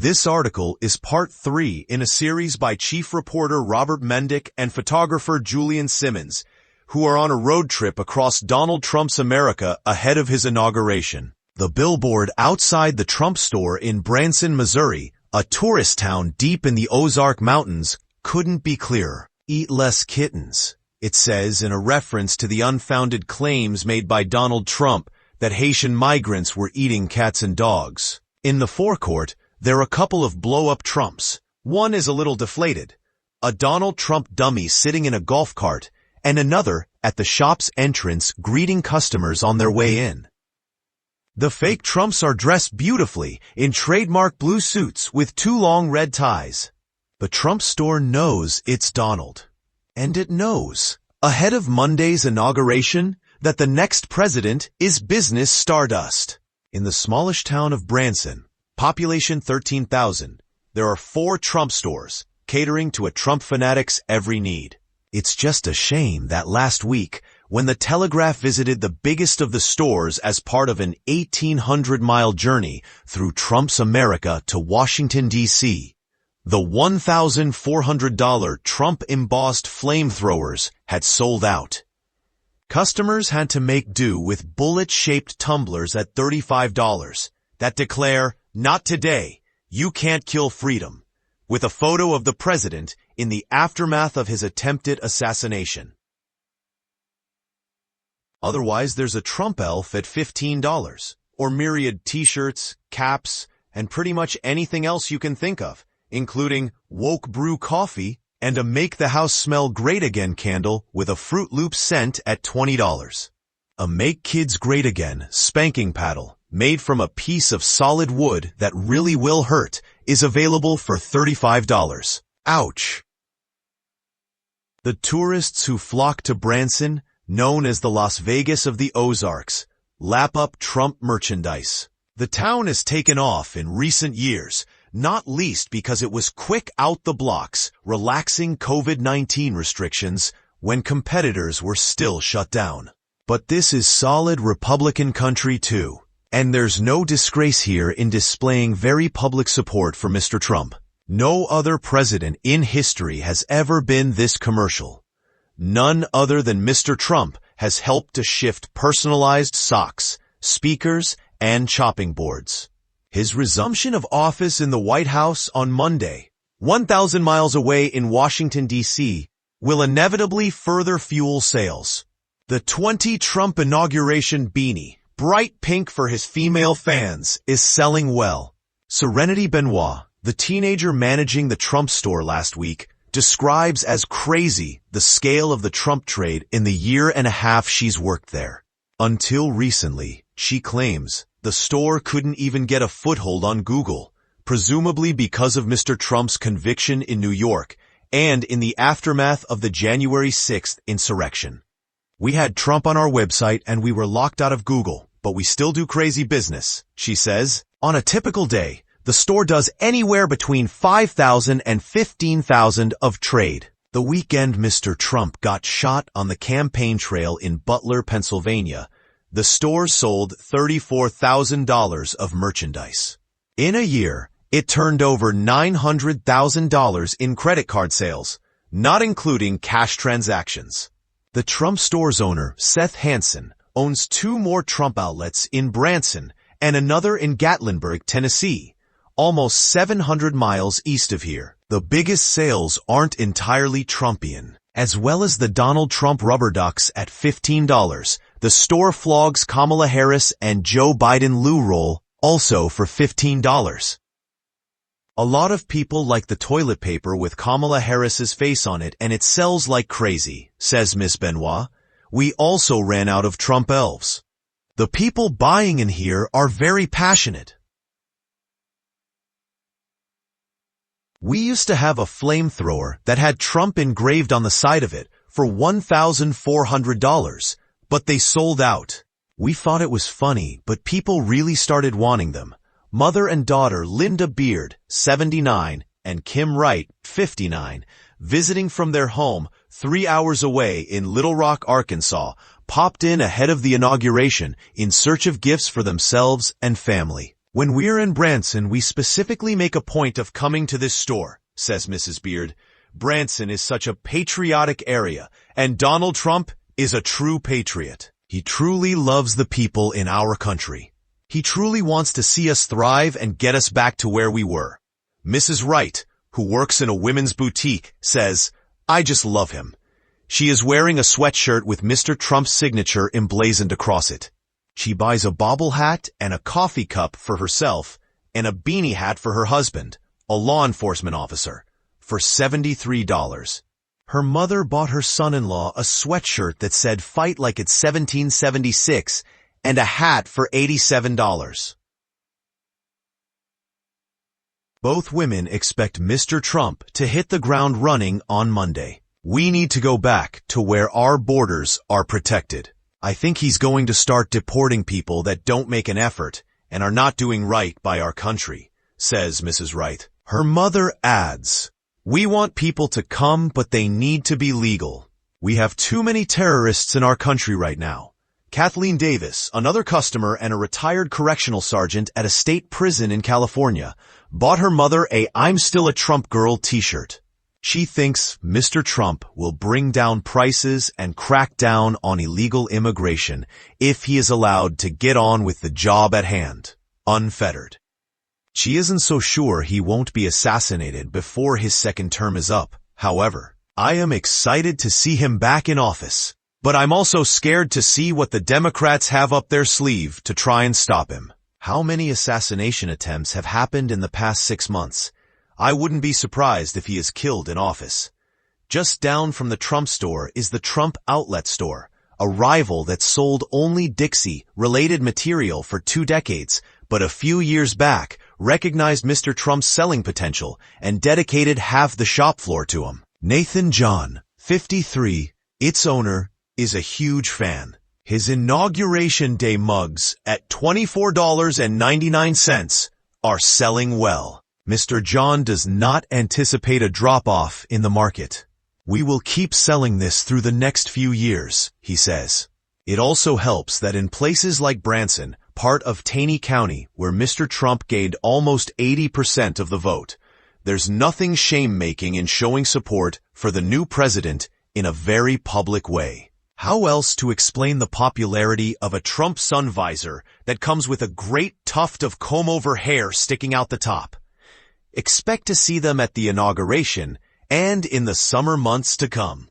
This article is part 3 in a series by chief reporter Robert Mendick and photographer Julian Simmonds, who are on a road trip across Donald Trump's America ahead of his inauguration. The billboard outside the Trump store in Branson, Missouri, a tourist town deep in the Ozark Mountains, couldn't be clearer. Eat less kittens, it says in a reference to the unfounded claims made by Donald Trump that Haitian migrants were eating cats and dogs. In the forecourt, there are a couple of blow-up Trumps. One is a little deflated, a Donald Trump dummy sitting in a golf cart, and another at the shop's entrance greeting customers on their way in. The fake Trumps are dressed beautifully in trademark blue suits with 2 long red ties. The Trump store knows it's Donald. And it knows, ahead of Monday's inauguration, that the next president is business stardust. In the smallish town of Branson, population 13,000, there are 4 Trump stores, catering to a Trump fanatic's every need. It's just a shame that last week, when the Telegraph visited the biggest of the stores as part of an 1,800-mile journey through Trump's America to Washington, D.C., the $1,400 Trump-embossed flamethrowers had sold out. Customers had to make do with bullet-shaped tumblers at $35 that declare, "Not today, you can't kill freedom," with a photo of the president in the aftermath of his attempted assassination. Otherwise, there's a Trump elf at $15, or myriad t-shirts, caps, and pretty much anything else you can think of, including woke brew coffee and a Make the House Smell Great Again candle with a Fruit Loop scent at $20. A Make Kids Great Again spanking paddle, made from a piece of solid wood that really will hurt, is available for $35. Ouch! The tourists who flock to Branson, known as the Las Vegas of the Ozarks, lap up Trump merchandise. The town has taken off in recent years, not least because it was quick out the blocks, relaxing COVID-19 restrictions when competitors were still shut down. But this is solid Republican country too, and there's no disgrace here in displaying very public support for Mr. Trump. No other president in history has ever been this commercial. None other than Mr. Trump has helped to shift personalized socks, speakers, and chopping boards. His resumption of office in the White House on Monday, 1,000 miles away in Washington, D.C., will inevitably further fuel sales. The 20 Trump inauguration beanie, bright pink for his female fans, is selling well. Serenity Benoit, the teenager managing the Trump store last week, describes as crazy the scale of the Trump trade in the year and a half she's worked there. Until recently, she claims, the store couldn't even get a foothold on Google, presumably because of Mr. Trump's conviction in New York and in the aftermath of the January 6th insurrection. "We had Trump on our website and we were locked out of Google, but we still do crazy business," she says. On a typical day, the store does anywhere between 5,000 and 15,000 of trade. The weekend Mr. Trump got shot on the campaign trail in Butler, Pennsylvania, the store sold $34,000 of merchandise. In a year, it turned over $900,000 in credit card sales, not including cash transactions. The Trump store's owner, Seth Hansen, owns 2 more Trump outlets in Branson and another in Gatlinburg, Tennessee, almost 700 miles east of here. The biggest sales aren't entirely Trumpian. As well as the Donald Trump rubber ducks at $15, the store flogs Kamala Harris and Joe Biden loo roll, also for $15. A lot of people like the toilet paper with Kamala Harris's face on it and it sells like crazy, says Miss Benoit. We also ran out of Trump elves. The people buying in here are very passionate. We used to have a flamethrower that had Trump engraved on the side of it for $1,400, but they sold out. We thought it was funny, but people really started wanting them. Mother and daughter Linda Beard, 79, and Kim Wright, 59, visiting from their home 3 hours away in Little Rock, Arkansas, popped in ahead of the inauguration in search of gifts for themselves and family. When we're in Branson, we specifically make a point of coming to this store, says Mrs. Beard. Branson is such a patriotic area, and Donald Trump is a true patriot. He truly loves the people in our country. He truly wants to see us thrive and get us back to where we were. Mrs. Wright, who works in a women's boutique, says, I just love him. She is wearing a sweatshirt with Mr. Trump's signature emblazoned across it. She buys a bobble hat and a coffee cup for herself and a beanie hat for her husband, a law enforcement officer, for $73. Her mother bought her son-in-law a sweatshirt that said "Fight like it's 1776" and a hat for $87. Both women expect Mr. Trump to hit the ground running on Monday. We need to go back to where our borders are protected. I think he's going to start deporting people that don't make an effort and are not doing right by our country, says Mrs. Wright. Her mother adds, we want people to come, but they need to be legal. We have too many terrorists in our country right now. Kathleen Davis, another customer and a retired correctional sergeant at a state prison in California, bought her mother a "I'm Still a Trump Girl" t-shirt. She thinks Mr. Trump will bring down prices and crack down on illegal immigration if he is allowed to get on with the job at hand, unfettered. She isn't so sure he won't be assassinated before his second term is up. However, I am excited to see him back in office, but I'm also scared to see what the Democrats have up their sleeve to try and stop him. How many assassination attempts have happened in the past 6 months? I wouldn't be surprised if he is killed in office. Just down from the Trump store is the Trump Outlet store, a rival that sold only Dixie-related material for 2 decades, but a few years back recognized Mr. Trump's selling potential and dedicated half the shop floor to him. Nathan John, 53, its owner, is a huge fan. His inauguration day mugs at $24.99 are selling well. Mr. John does not anticipate a drop-off in the market. We will keep selling this through the next few years, he says. It also helps that in places like Branson, part of Taney County, where Mr. Trump gained almost 80% of the vote, there's nothing shame-making in showing support for the new president in a very public way. How else to explain the popularity of a Trump sun visor that comes with a great tuft of comb-over hair sticking out the top? Expect to see them at the inauguration and in the summer months to come.